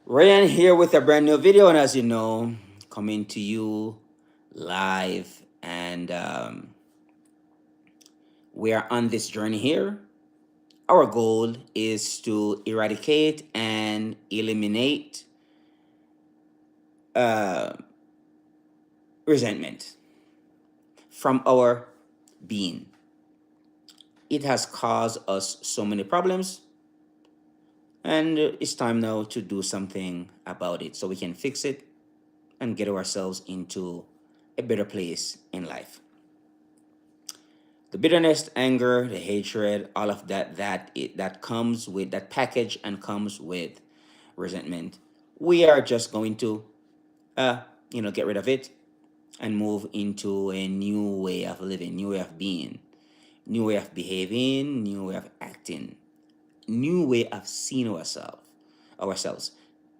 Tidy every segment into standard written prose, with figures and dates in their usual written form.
Ryan here with a brand new video, and as you know, coming to you live, and we are on this journey here. Our goal is to eradicate and eliminate uh, resentment from our being. It has caused us so many problems, and it's time now to do something about it so we can fix it and get ourselves into a better place in life. The bitterness, anger, the hatred, all of that comes with that package and comes with resentment. We are just going to uh get rid of it and move into a new way of living, new way of being, new way of behaving, new way of acting, new way of seeing ourselves.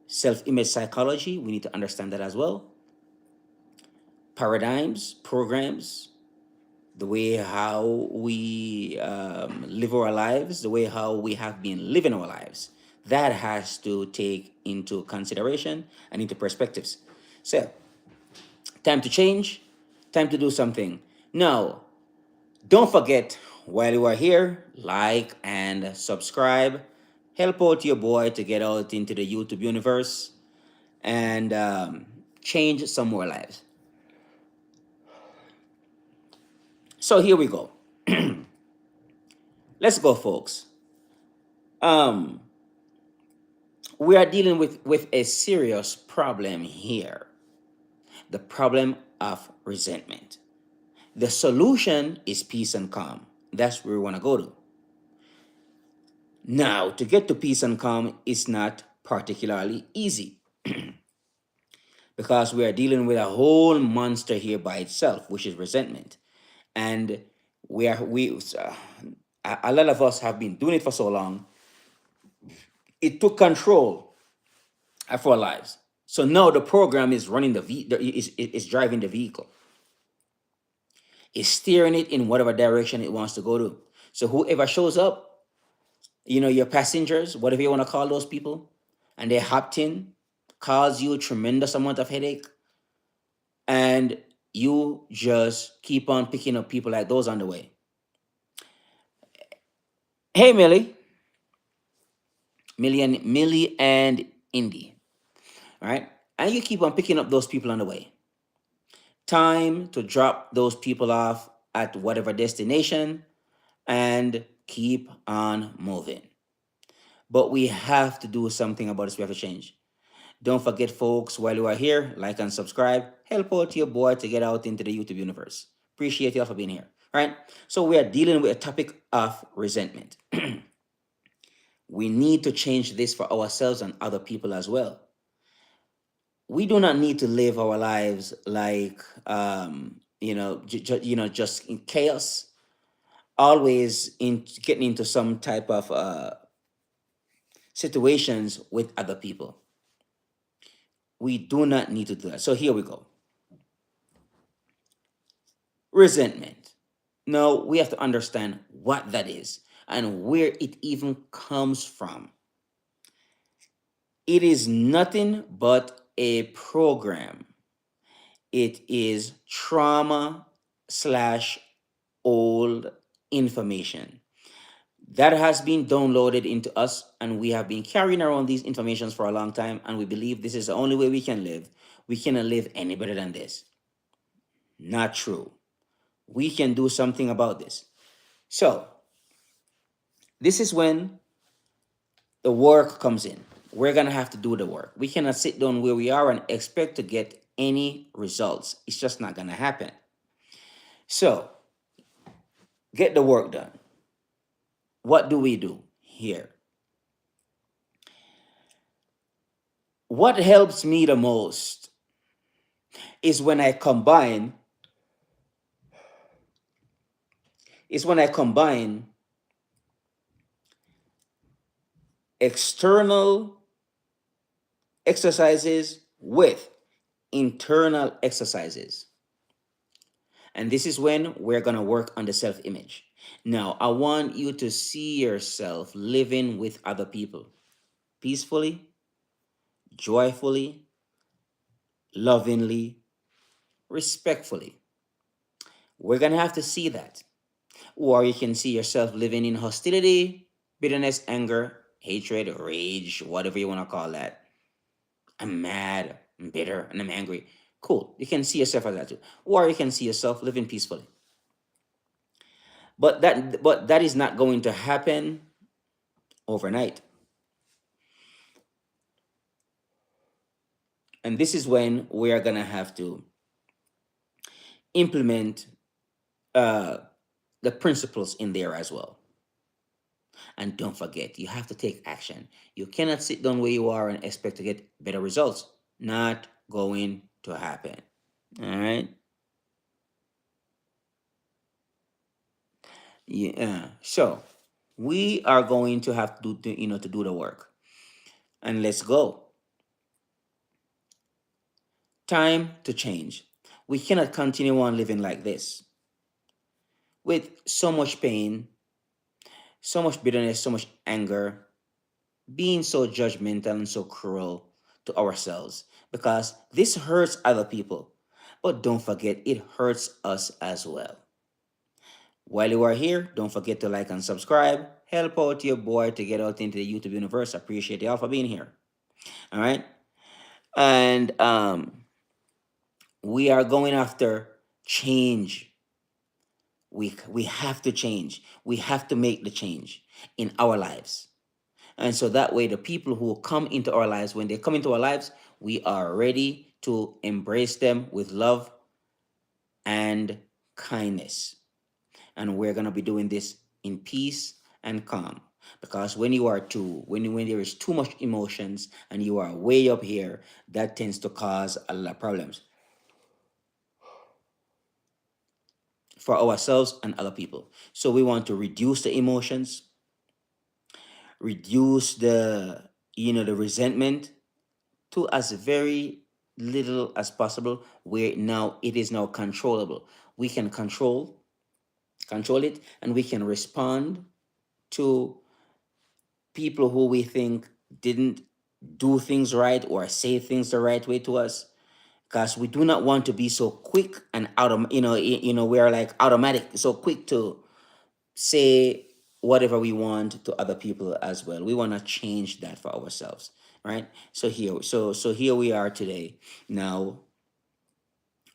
Self-image psychology, we need to understand that as well. Paradigms, programs, the way how we live our lives, the way how we have been living our lives. That has to take into consideration and into perspectives. So, time to change, time to do something. Now, don't forget, while you are here, like and subscribe. Help out your boy to get out into the YouTube universe and change some more lives. So here we go. Let's go, folks. Um, we are dealing with a serious problem here, the problem of resentment. The solution is peace and calm. That's where we want to go to. Now, to get to peace and calm is not particularly easy because we are dealing with a whole monster here by itself, which is resentment. And a lot of us have been doing it for so long. It took control of our lives. So now the program is running is driving the vehicle, is steering it in whatever direction it wants to go to. So whoever shows up, your passengers, whatever you want to call those people, and they hopped in, cause you a tremendous amount of headache, and you just keep on picking up people like those on the way. Hey, Millie and Indy, all right? And you keep on picking up those people on the way. Time to drop those people off at whatever destination and keep on moving. But we have to do something about this. We have to change. Don't forget, folks, while you are here, like and subscribe. Help out your boy to get out into the YouTube universe. Appreciate you all for being here. All right. So we are dealing with a topic of resentment. We need to change this for ourselves and other people as well. We do not need to live our lives like just in chaos, always in getting into some type of situations with other people. We do not need to do that. So here we go. Resentment. No, we have to understand what that is and where it even comes from. It is nothing but a program. It is trauma slash old information that has been downloaded into us, and we have been carrying around these informations for a long time, and we believe this is the only way we can live. We cannot live any better than this. Not true. We can do something about this. So this is when the work comes in. We're gonna have to do the work. We cannot sit down where we are and expect to get any results. It's just not gonna happen. So get the work done. What do we do here? What helps me the most is when I combine external exercises with internal exercises. And this is when we're going to work on the self-image. Now, I want you to see yourself living with other people peacefully, joyfully, lovingly, respectfully. We're going to have to see that. Or you can see yourself living in hostility, bitterness, anger, hatred, rage, whatever you want to call that. I'm mad, I'm bitter, and I'm angry. Cool. You can see yourself as that too. Or you can see yourself living peacefully. But that is not going to happen overnight. And this is when we are gonna have to implement uh, the principles in there as well. And don't forget, you have to take action. You cannot sit down where you are and expect to get better results. Not going to happen. All right. Yeah. So we are going to have to do, to do the work. And let's go. Time to change. We cannot continue on living like this with so much pain, so much bitterness, so much anger, being so judgmental and so cruel to ourselves because this hurts other people. But don't forget, it hurts us as well. While you are here, don't forget to like and subscribe. Help out your boy to get out into the YouTube universe. Appreciate y'all for being here. All right. And we are going after change. We have to change. We have to make the change in our lives. And so that way, the people who come into our lives, when they come into our lives, we are ready to embrace them with love and kindness. And we're going to be doing this in peace and calm. Because when there is too much emotions and you are way up here, that tends to cause a lot of problems for ourselves and other people. So we want to reduce the emotions, reduce the resentment, to as very little as possible, where now it is now controllable. We can control it, and we can respond to people who we think didn't do things right or say things the right way to us, because we do not want to be so quick and we're like automatic, so quick to say whatever we want to other people as well. We want to change that for ourselves, right? So here we are today, now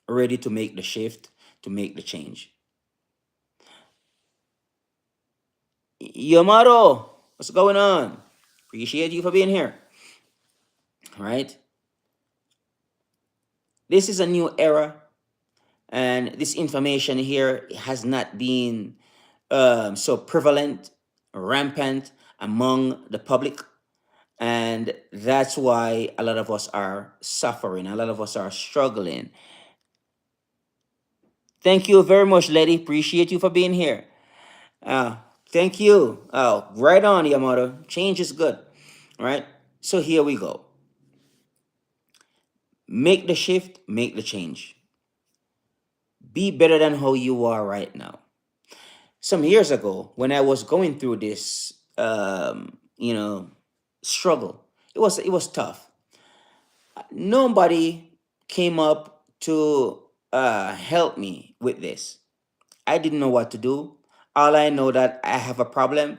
ready to make the shift, to make the change. Yamato, what's going on? Appreciate you for being here. All right. This is a new era, and this information here has not been so prevalent, rampant among the public. And that's why a lot of us are suffering, a lot of us are struggling. Thank you very much, lady. Appreciate you for being here. Uh, Thank you. Oh, right on, Yamato. Change is good. All right. So here we go. Make the shift, make the change. Be better than how you are right now. Some years ago, when I was going through this, struggle, it was tough. Nobody came up to help me with this. I didn't know what to do. All I know that I have a problem.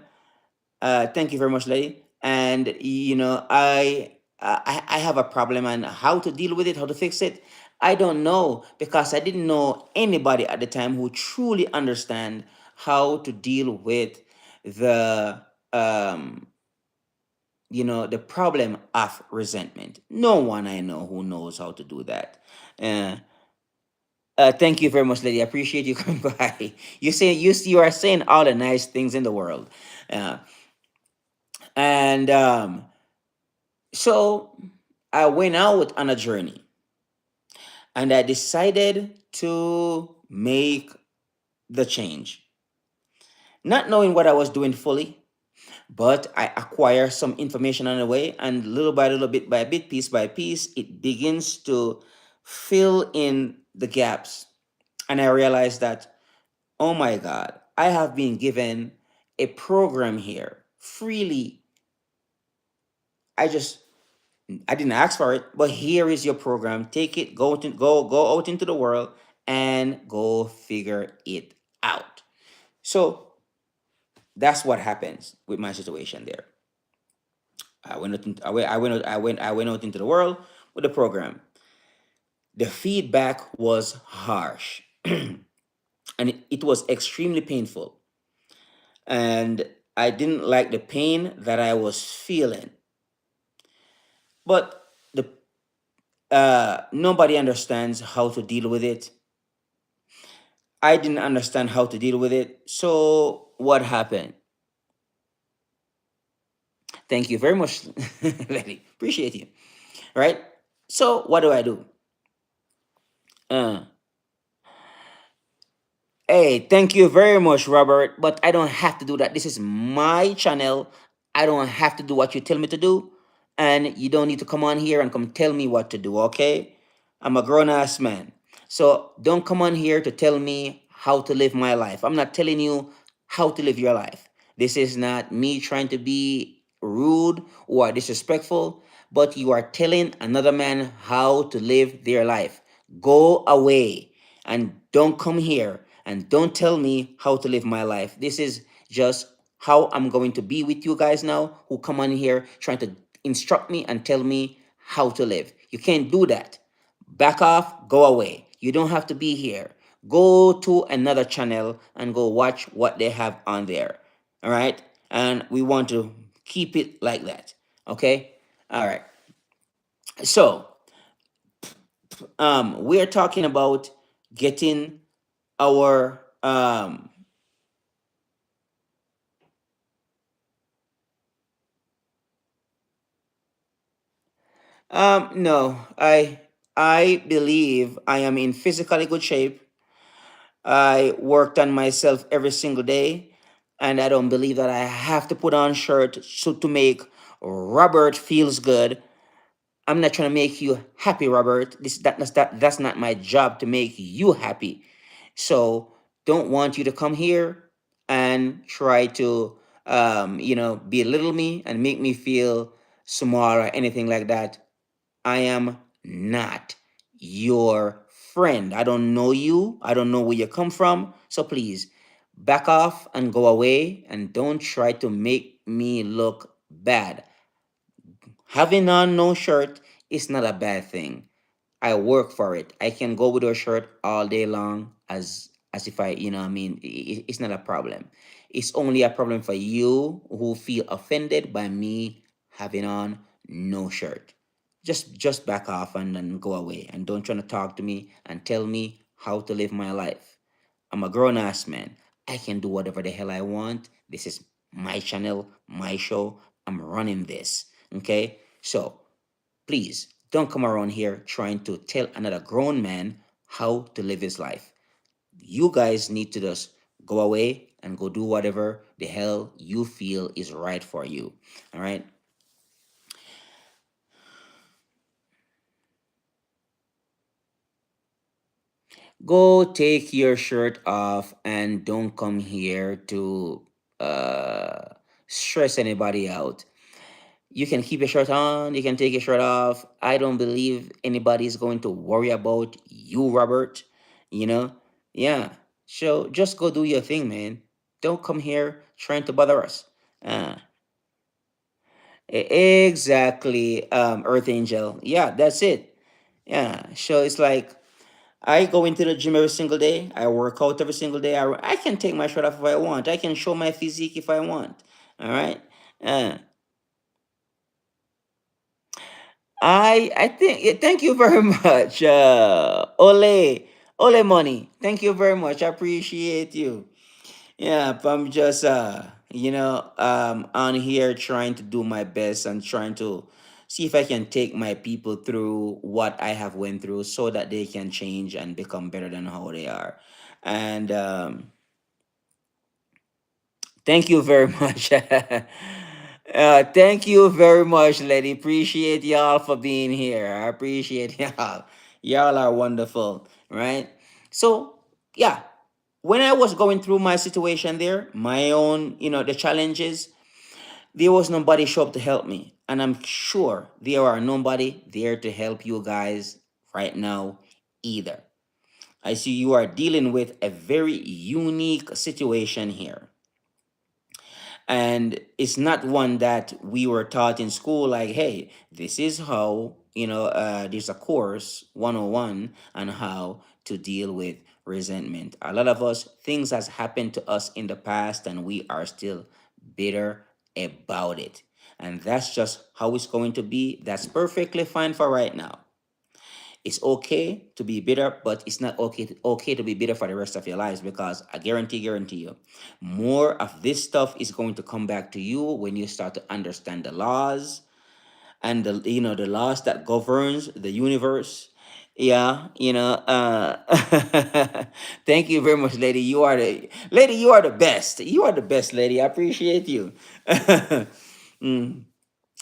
Thank you very much, lady. And I have a problem, and how to deal with it, how to fix it, I don't know, because I didn't know anybody at the time who truly understand how to deal with the um the problem of resentment. No one I know who knows how to do that. Uh, thank you very much, lady. I appreciate you coming by. You are saying all the nice things in the world. Uh, and So I went out on a journey, and I decided to make the change. Not knowing what I was doing fully, but I acquire some information on the way, and little by little, bit by bit, piece by piece, it begins to fill in the gaps. And I realized that, oh my God, I have been given a program here freely. I just I didn't ask for it, but here is your program. Take it, go out into the world and go figure it out. So that's what happens with my situation there. I went out into the world with the program. The feedback was harsh and it was extremely painful. And I didn't like the pain that I was feeling. But the nobody understands how to deal with it. I didn't understand how to deal with it. So what happened? Thank you very much, lady. Appreciate you. Right? So what do I do? Uh, Hey, thank you very much, Robert. But I don't have to do that. This is my channel. I don't have to do what you tell me to do. And you don't need to come on here and come tell me what to do, okay? I'm a grown ass man. So don't come on here to tell me how to live my life. I'm not telling you how to live your life. This is not me trying to be rude or disrespectful, but you are telling another man how to live their life. Go away and don't come here and don't tell me how to live my life. This is just how I'm going to be with you guys now who come on here trying to instruct me and tell me how to live. You can't do that. Back off, go away. You don't have to be here. Go to another channel and go watch what they have on there. All right? And we want to keep it like that. Okay? All right. So, we're talking about getting our no, I believe I am in physically good shape. I worked on myself every single day, and I don't believe that I have to put on shirt so to make Robert feels good. I'm not trying to make you happy, Robert. That's not my job to make you happy. So don't want you to come here and try to belittle me and make me feel small or anything like that. I am not your friend. I don't know you. I don't know where you come from. So please back off and go away and don't try to make me look bad. Having on no shirt is not a bad thing. I work for it. I can go with a shirt all day long as if it's not a problem. It's only a problem for you who feel offended by me having on no shirt. Just back off and then go away and don't try to talk to me and tell me how to live my life. I'm a grown ass man. I can do whatever the hell I want. This is my channel, my show. I'm running this. Okay? So please don't come around here trying to tell another grown man how to live his life. You guys need to just go away and go do whatever the hell you feel is right for you. All right? Go take your shirt off and don't come here to stress anybody out. You can keep your shirt on, you can take your shirt off. I don't believe anybody is going to worry about you, Robert. You know? Yeah. So just go do your thing, man. Don't come here trying to bother us. Uh, exactly, Earth Angel. Yeah, that's it. Yeah. So it's like I go into the gym every single day. I work out every single day. I can take my shirt off if I want. I can show my physique if I want. All right. Uh, I think thank you very much. Ole money. Thank you very much. I appreciate you. Yeah, but I'm just on here trying to do my best and trying to see if I can take my people through what I have went through so that they can change and become better than how they are. And thank you very much. Thank you very much, lady. Appreciate y'all for being here. I appreciate y'all. Y'all are wonderful, right? So, yeah, when I was going through my situation there, my own, the challenges, there was nobody show up to help me. And I'm sure there are nobody there to help you guys right now either. I see you are dealing with a very unique situation here. And it's not one that we were taught in school, like, hey, this is how, there's a course 101 on how to deal with resentment. A lot of us, things has happened to us in the past and we are still bitter about it. And that's just how it's going to be. That's perfectly fine for right now. It's okay to be bitter, but it's not okay to be bitter for the rest of your lives, because I guarantee you, more of this stuff is going to come back to you when you start to understand the laws, and the laws that governs the universe. Yeah, thank you very much, lady. You are the best. You are the best, lady. I appreciate you. Mm.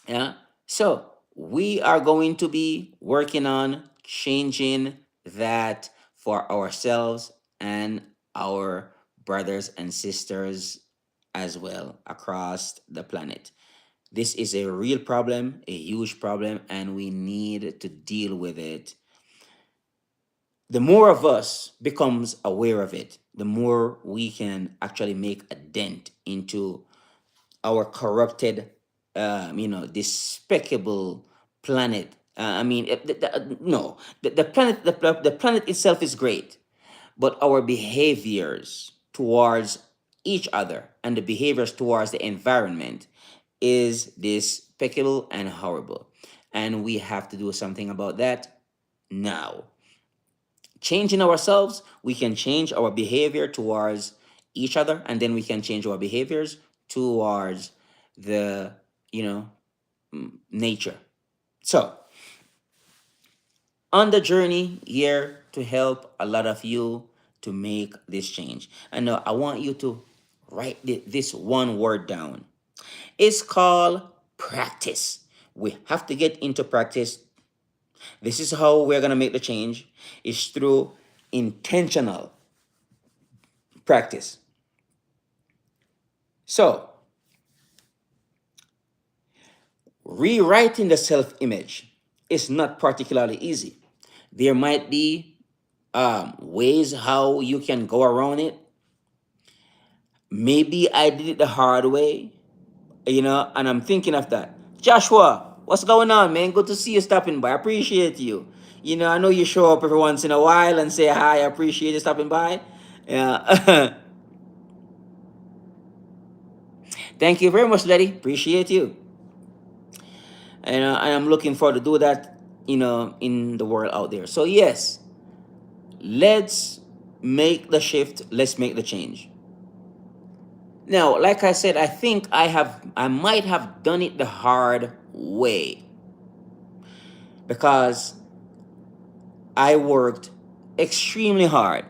Yeah. So we are going to be working on changing that for ourselves and our brothers and sisters as well across the planet. This is a real problem, a huge problem, and we need to deal with it. The more of us becomes aware of it, the more we can actually make a dent into our corrupted, despicable planet. No, the planet, the planet itself is great, but our behaviors towards each other and the behaviors towards the environment is despicable and horrible. And we have to do something about that now. Changing ourselves, we can change our behavior towards each other, and then we can change our behaviors towards the you know nature. So on the journey here to help a lot of you to make this change, and now I want you to write this one word down. It's called practice. We have to get into practice. This is how we're going to make the change, is through intentional practice. So, rewriting the self image is not particularly easy. There might be ways how you can go around it. Maybe I did it the hard way, and I'm thinking of that. Joshua, what's going on, man? Good to see you stopping by. I appreciate you. I know you show up every once in a while and say hi. I appreciate you stopping by. Yeah. Thank you very much, Letty. Appreciate you. And I'm looking forward to do that, in the world out there. So yes, let's make the shift. Let's make the change. Now, like I said, I think I might have done it the hard way, because I worked extremely hard.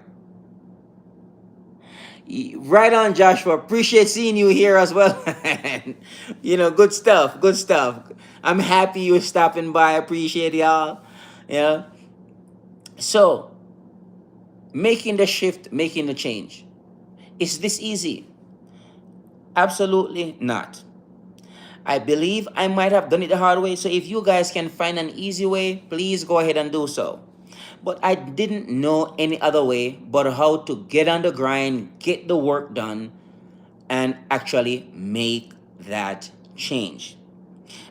Right on, Joshua. Appreciate seeing you here as well. Good stuff. Good stuff. I'm happy you're stopping by. Appreciate y'all. Yeah. So, making the shift, making the change. Is this easy? Absolutely not. I believe I might have done it the hard way. So if you guys can find an easy way, please go ahead and do so. But I didn't know any other way but how to get on the grind, get the work done, and actually make that change.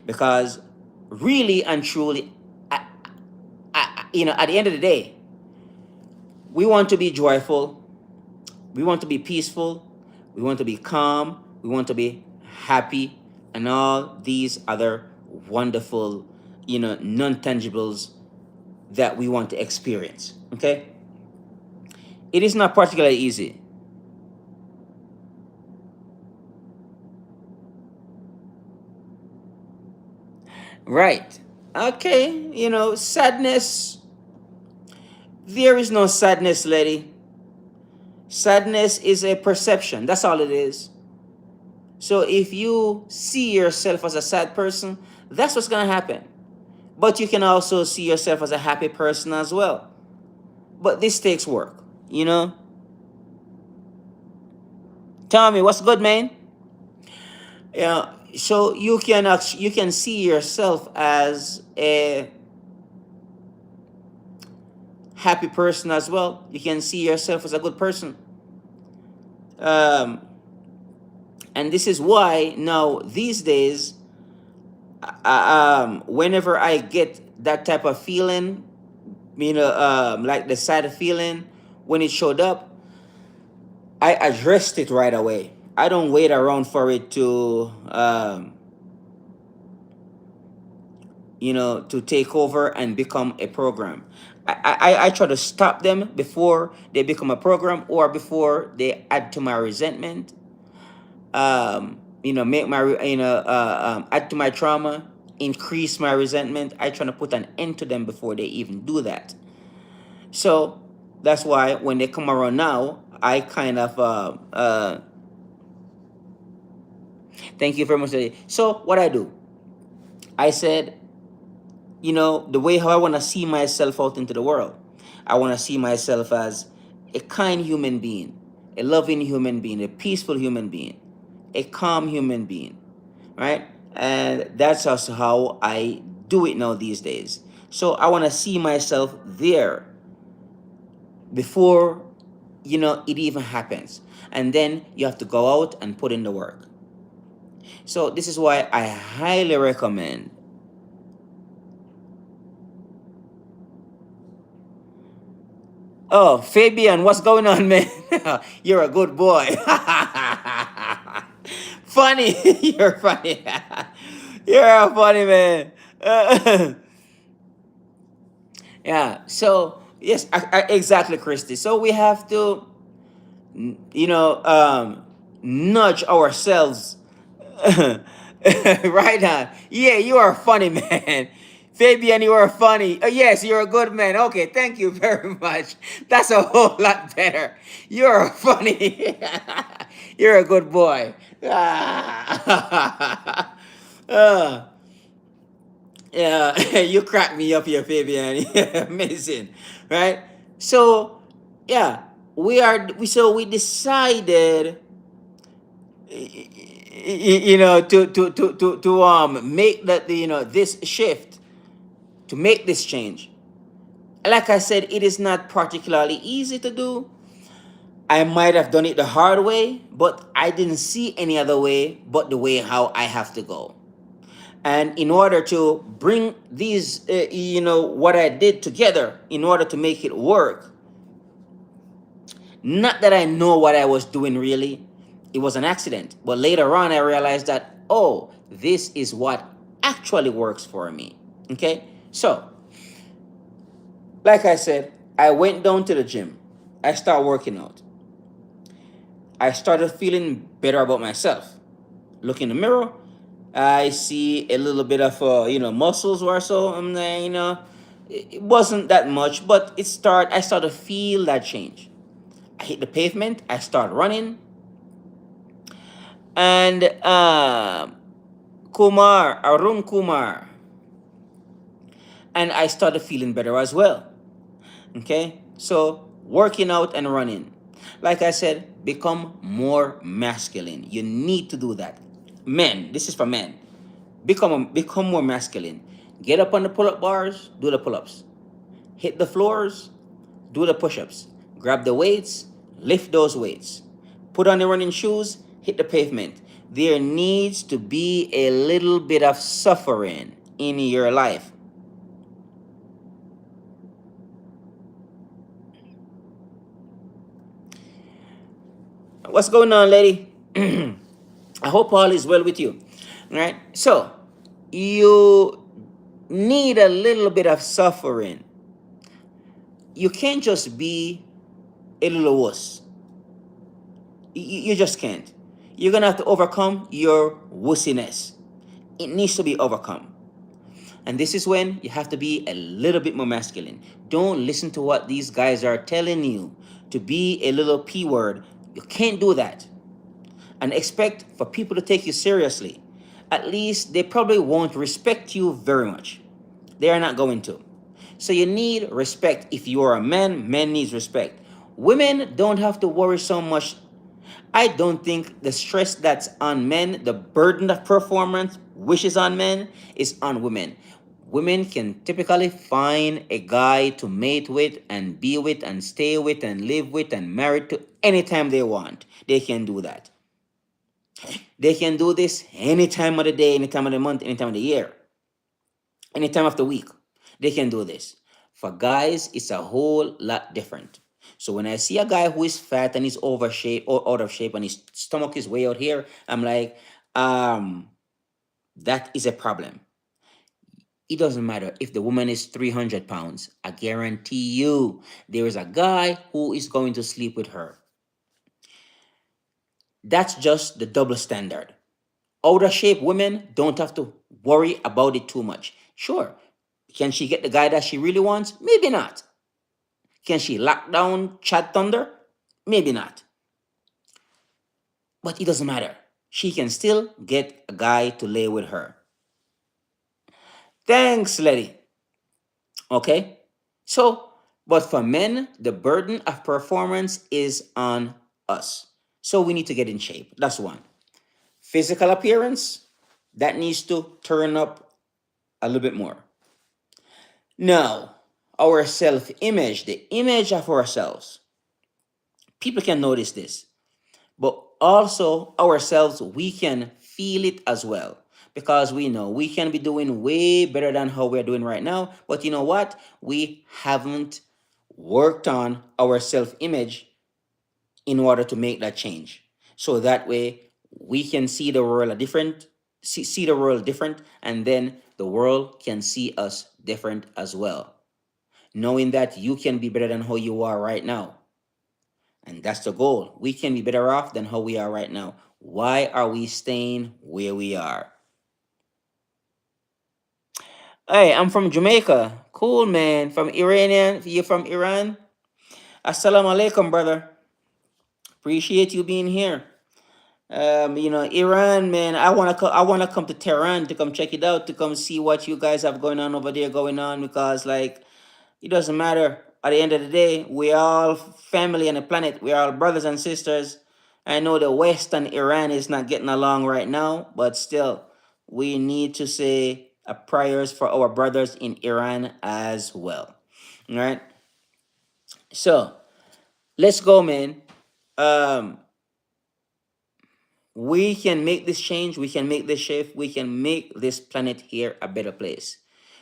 Because really and truly, at the end of the day, we want to be joyful, we want to be peaceful, we want to be calm, we want to be happy, and all these other wonderful, non-tangibles that we want to experience. Okay? It is not particularly easy. Right. Okay, sadness. There is no sadness, lady. Sadness is a perception. That's all it is. So if you see yourself as a sad person, that's what's going to happen. But you can also see yourself as a happy person as well. But this takes work, you know? Tell me, what's good, man? Yeah, so you can see yourself as a happy person as well. You can see yourself as a good person. Um, and this is why now these days, whenever I get that type of feeling, like the sad feeling when it showed up, I addressed it right away. I don't wait around for it to to take over and become a program. I try to stop them before they become a program or before they add to my resentment. Make my add to my trauma, increase my resentment. I try to put an end to them before they even do that. So that's why when they come around now, I kind of thank you very much. So what I do, I said, the way how I want to see myself out into the world. I want to see myself as a kind human being, a loving human being, a peaceful human being, a calm human being, right? And that's also how I do it now these days. So I want to see myself there before it even happens. And then you have to go out and put in the work. So this is why I highly recommend. Oh, Fabian, what's going on, man? You're a good boy. Funny. You're funny. You're a funny man. Yeah. So yes, exactly, Christy. So we have to, nudge ourselves. Right now. Yeah, you are funny, man. Fabian, you are funny. Yes, you're a good man. Okay, thank you very much. That's a whole lot better. You're funny. You're a good boy. Uh, yeah, you crack me up here, Fabian. Amazing, right? So, yeah, we decided, to make that this shift, to make this change. Like I said, it is not particularly easy to do. I might have done it the hard way, but I didn't see any other way but the way how I have to go. And in order to bring these, what I did together, in order to make it work, not that I know what I was doing really, it was an accident. But later on, I realized that, oh, this is what actually works for me. Okay? So, like I said, I went down to the gym. I started working out. I started feeling better about myself. Look in the mirror, I see a little bit of muscles or so. It wasn't that much, but I started to feel that change. I hit the pavement. I start running, and Arun Kumar, and I started feeling better as well. Okay, so working out and running, like I said, become more masculine. You need to do that. Men, this is for men. Become more masculine. Get up on the pull-up bars, do the pull-ups. Hit the floors, do the push-ups. Grab the weights, lift those weights. Put on the running shoes, hit the pavement. There needs to be a little bit of suffering in your life. What's going on, lady? I hope all is well with you. All right. So, you need a little bit of suffering. You can't just be a little wuss. You just can't. You're gonna have to overcome your wussiness. It needs to be overcome. And this is when you have to be a little bit more masculine. Don't listen to what these guys are telling you to be a little P word. You can't do that. And expect for people to take you seriously. At least they probably won't respect you very much. They are not going to. So you need respect. If you are a man, men needs respect. Women don't have to worry so much. I don't think the stress that's on men, the burden of performance, which is on men, is on women. Women can typically find a guy to mate with and be with and stay with and live with and marry to anytime they want. They can do that. They can do this any time of the day, any time of the month, any time of the year, any time of the week. They can do this. For guys, it's a whole lot different. So when I see a guy who is fat and is over shape or out of shape and his stomach is way out here, I'm like, um, that is a problem. It doesn't matter if the woman is 300 pounds. I guarantee you, there is a guy who is going to sleep with her. That's just the double standard. Out of shape women don't have to worry about it too much. Sure, can she get the guy that she really wants? Maybe not. Can she lock down Chad Thunder? Maybe not. But it doesn't matter. She can still get a guy to lay with her. Thanks, Letty. Okay? So, but for men, the burden of performance is on us. So we need to get in shape. That's one. Physical appearance, that needs to turn up a little bit more. Now, our self image, the image of ourselves, people can notice this, but also ourselves, we can feel it as well because we know we can be doing way better than how we're doing right now. But you know what? We haven't worked on our self image in order to make that change. So that way we can see the world a different, see the world different, and then the world can see us different as well. Knowing that you can be better than how you are right now. And that's the goal. We can be better off than how we are right now. Why are we staying where we are? Hey, I'm from Jamaica. Cool, man. From Iranian. You're from Iran? Assalamu alaikum, brother. Appreciate you being here. Iran, man. I wanna come to Tehran to come check it out, to come see what you guys have going on over there going on, because like it doesn't matter. At the end of the day, we all family on the planet. We are all brothers and sisters. I know the West and Iran is not getting along right now, but still, we need to say a prayers for our brothers in Iran as well. All right. So let's go, man. Um, we can make this change. We can make this shift. We can make this planet here a better place.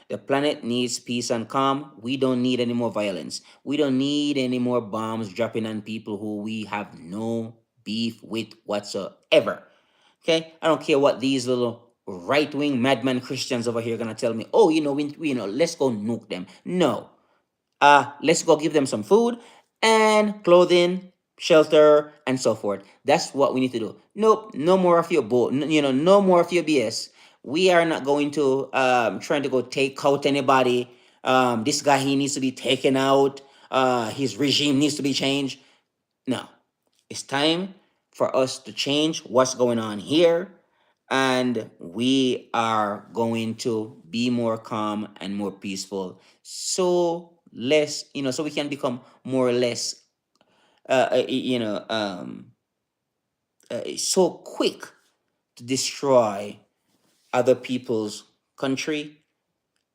The planet needs peace and calm. We don't need any more violence. We don't need any more bombs dropping on people who we have no beef with whatsoever. Okay? I don't care what these little right-wing madman Christians over here are gonna tell me. Oh, let's go nuke them. No. Let's go give them some food and clothing, shelter, and so forth. That's what we need to do. Nope, no more of your no more of your BS. We are not going to trying to go take out anybody. This guy, he needs to be taken out. His regime needs to be changed. No, it's time for us to change what's going on here, and we are going to be more calm and more peaceful. So we can become more or less, uh, uh, you know, um, so quick to destroy other people's country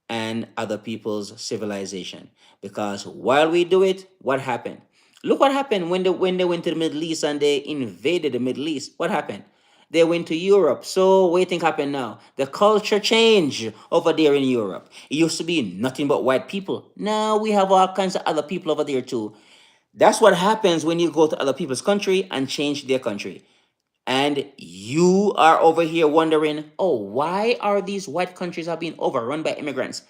and other people's civilization. Because while we do it, what happened? Look what happened when they went to the Middle East and they invaded the Middle East. What happened? They went to Europe. So what do you think happened now? The culture changed over there in Europe. It used to be nothing but white people. Now we have all kinds of other people over there too. That's what happens when you go to other people's country and change their country. And you are over here wondering, oh, why are these white countries are being overrun by immigrants?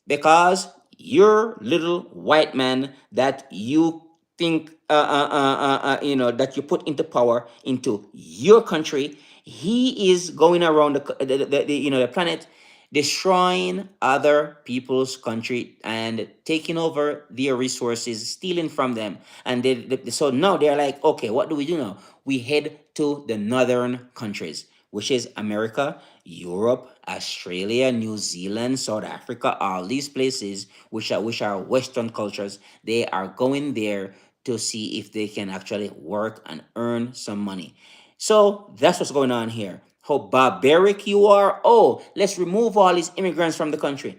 Because your little white man that you think, that you put into power into your country, he is going around the planet, destroying other people's country and taking over their resources, stealing from them. And so now they're like, okay, what do we do now? We head to the northern countries, which is America, Europe, Australia, New Zealand, South Africa, all these places which are Western cultures. They are going there to see if they can actually work and earn some money. So that's what's going on here. How barbaric you are. Oh, let's remove all these immigrants from the country.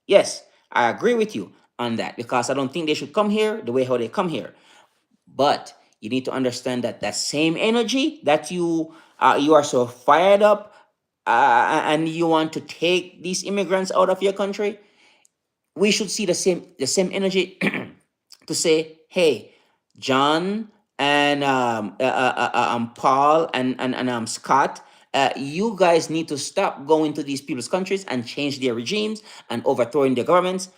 Yes, I agree with you on that because I don't think they should come here the way how they come here. But you need to understand that that same energy that you are so fired up and you want to take these immigrants out of your country, we should see the same energy to say, hey, John and Paul and Scott, you guys need to stop going to these people's countries and change their regimes and overthrowing their governments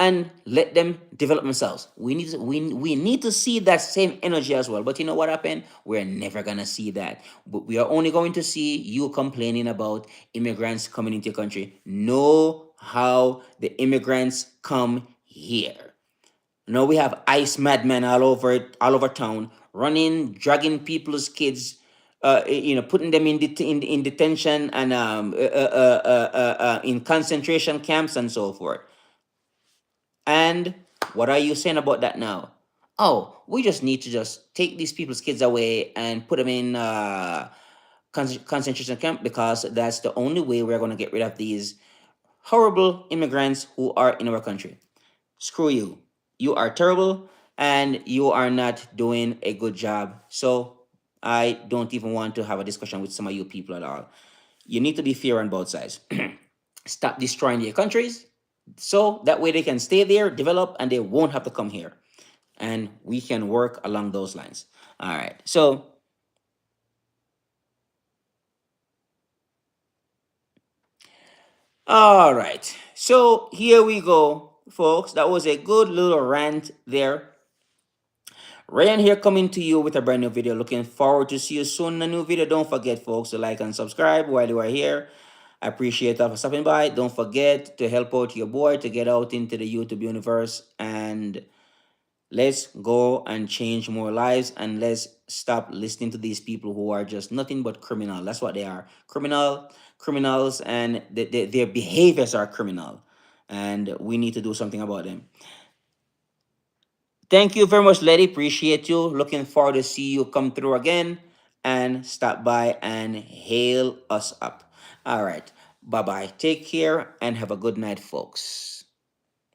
and let them develop themselves. We need to see that same energy as well. But you know what happened? We're never gonna see that. But we are only going to see you complaining about immigrants coming into your country. Know how the immigrants come here. Now we have ice madmen all over town, running, dragging people's kids, putting them in detention and in concentration camps and so forth. And what are you saying about that now? Oh, we just need to just take these people's kids away and put them in concentration camp because that's the only way we're going to get rid of these horrible immigrants who are in our country. Screw you. You are terrible and you are not doing a good job. So I don't even want to have a discussion with some of you people at all. You need to be fair on both sides. Stop destroying their countries so that way they can stay there, develop, and they won't have to come here. And we can work along those lines. All right. So, all right. So here we go, folks. That was a good little rant there. Ryan here coming to you with a brand new video. Looking forward to see you soon in a new video. Don't forget, folks, to like and subscribe while you are here. I appreciate that for stopping by. Don't forget to help out your boy to get out into the YouTube universe and let's go and change more lives and let's stop listening to these people who are just nothing but criminal. That's what they are. Criminals, and their behaviors are criminal. And we need to do something about them. Thank you very much, lady. Appreciate you. Looking forward to see you come through again and stop by and hail us up. All right. Bye bye. Take care and have a good night, folks.